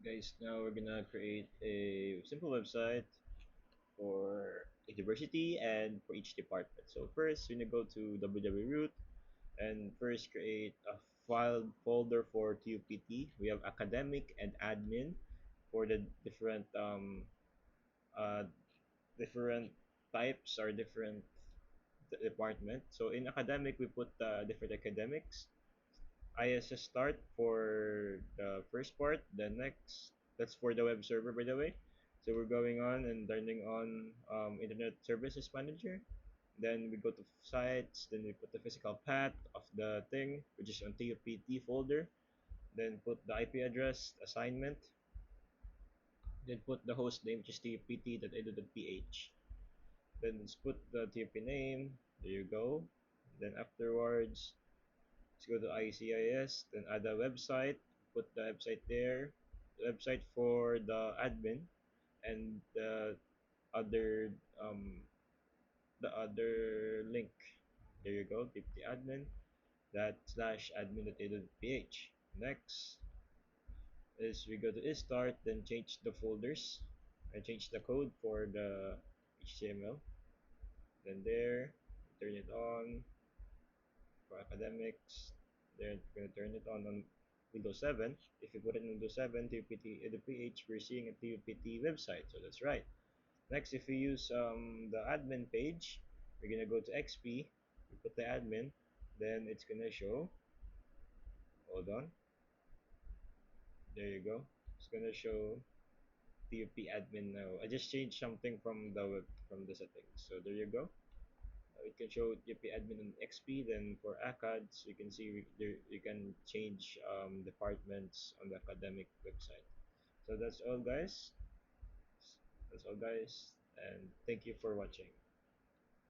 Guys, now we're gonna create a simple website for a university and for each department. So first, we're gonna go to www.root and first create a file folder for TUPT. We have academic and admin for the uh, different types or different department. So in academic, we put different academics. ISS start for the first part. The next, that's for the web server, by the way. So we're going on and turning on Internet Services Manager. Then we go to sites. Then we put the physical path of the thing, which is on TUPT folder. Then put the IP address assignment. Then put the host name, which is tupt.edu.ph. Then let's put the TUP name. There you go. Then afterwards, let's go to ICIS, then add a website, put the website there, the website for the admin, and other the other link. There you go, tip the admin that slash admin.a.ph. Next is we go to is start, then change the folders and change the code for the HTML. Then there, turn it on, for academics. They're going to turn it on Windows 7. If you put it in Windows 7, TUPT, the PH, we're seeing a TUPT website. So that's right. Next, if we use the admin page, we're going to go to XP. We put the admin. Then it's going to show. Hold on. There you go. It's going to show TUP admin now. I just changed something from the web, from the settings. So there you go. We can show GP admin on XP. Then for ACADS, you can see there you can change departments on the academic website. So that's all, guys. And thank you for watching.